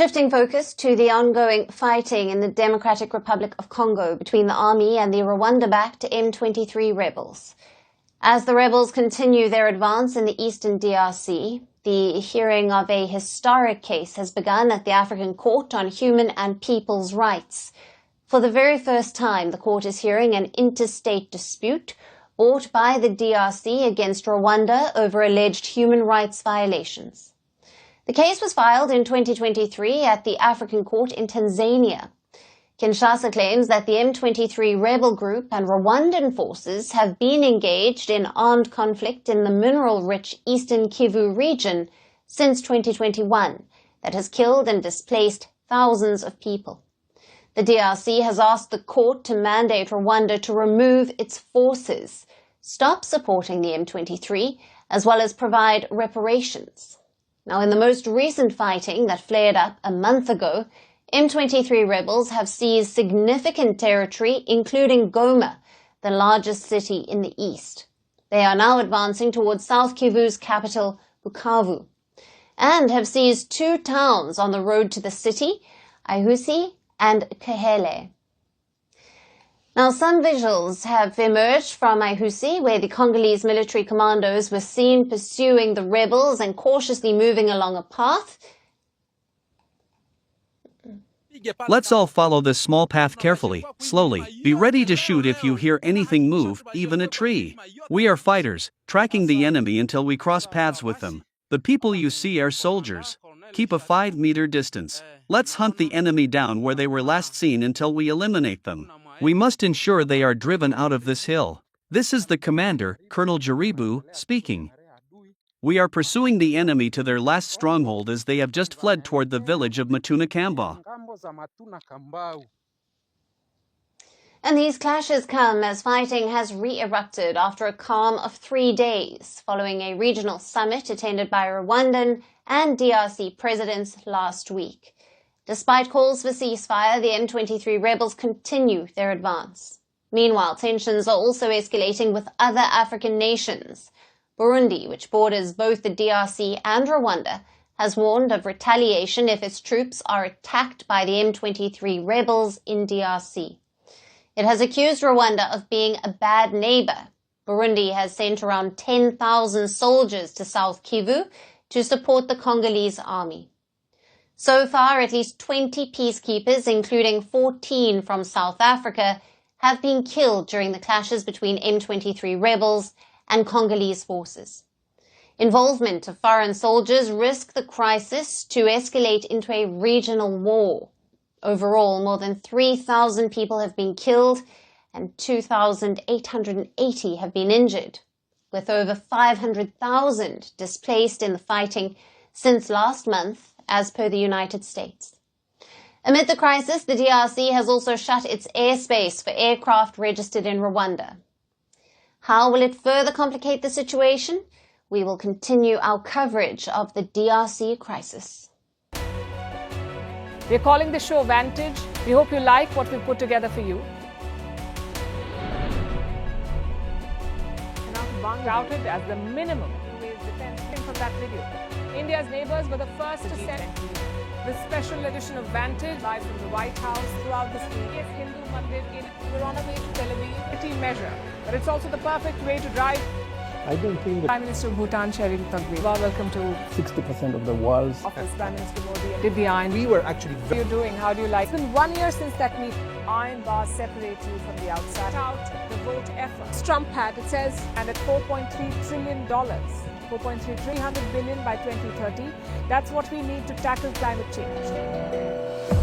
Shifting focus to the ongoing fighting in the Democratic Republic of Congo between the army and the Rwanda-backed M23 Rebels. As the rebels continue their advance in the eastern DRC, the hearing of a historic case has begun at the African Court on Human and People's Rights. For the very first time, the court is hearing an interstate dispute brought by the DRC against Rwanda over alleged human rights violations. The case was filed in 2023 at the African Court in Tanzania. Kinshasa claims that the M23 rebel group and Rwandan forces have been engaged in armed conflict in the mineral-rich Eastern Kivu region since 2021 that has killed and displaced thousands of people. The DRC has asked the court to mandate Rwanda to remove its forces, stop supporting the M23, as well as provide reparations. Now, in the most recent fighting that flared up a month ago, M23 rebels have seized significant territory, including Goma, the largest city in the east. They are now advancing towards South Kivu's capital, Bukavu, and have seized two towns on the road to the city, Ahusi and Kehele. Now, some visuals have emerged from Ahusi, where the Congolese military commandos were seen pursuing the rebels and cautiously moving along a path. Let's all follow this small path carefully, slowly. Be ready to shoot if you hear anything move, even a tree. We are fighters, tracking the enemy until we cross paths with them. The people you see are soldiers. Keep a 5-meter distance. Let's hunt the enemy down where they were last seen until we eliminate them. We must ensure they are driven out of this hill. This is the commander, Colonel Jaribu, speaking. We are pursuing the enemy to their last stronghold as they have just fled toward the village of Matunakamba. And these clashes come as fighting has re-erupted after a calm of 3 days, following a regional summit attended by Rwandan and DRC presidents last week. Despite calls for ceasefire, the M23 rebels continue their advance. Meanwhile, tensions are also escalating with other African nations. Burundi, which borders both the DRC and Rwanda, has warned of retaliation if its troops are attacked by the M23 rebels in DRC. It has accused Rwanda of being a bad neighbor. Burundi has sent around 10,000 soldiers to South Kivu to support the Congolese army. So far, at least 20 peacekeepers, including 14 from South Africa, have been killed during the clashes between M23 rebels and Congolese forces. Involvement of foreign soldiers risks the crisis to escalate into a regional war. Overall, more than 3,000 people have been killed and 2,880 have been injured, with over 500,000 displaced in the fighting since last month, as per the United States. Amid the crisis, the DRC has also shut its airspace for aircraft registered in Rwanda. How will it further complicate the situation? We will continue our coverage of the DRC crisis. We're calling the show Vantage. We hope you like what we put together for you. Touted as the minimum defense from that video. India's neighbors were the first to send this special edition of Vantage live from the White House throughout this week. Yes, Hindu Mandir in we're on our way to Tel Aviv. Team measure, but it's also the perfect way to drive. I don't think that Prime Minister of Bhutan, Sherin Tagwe. Welcome to 60% of the world's office. Prime Minister Modi did the iron. We were actually How are you doing? How do you like? It's been 1 year since that meeting. Iron bars separate you from the outside. Out the vote effort. Trump had, it says, and at $4.3 trillion. 300 billion by 2030. That's what we need to tackle climate change.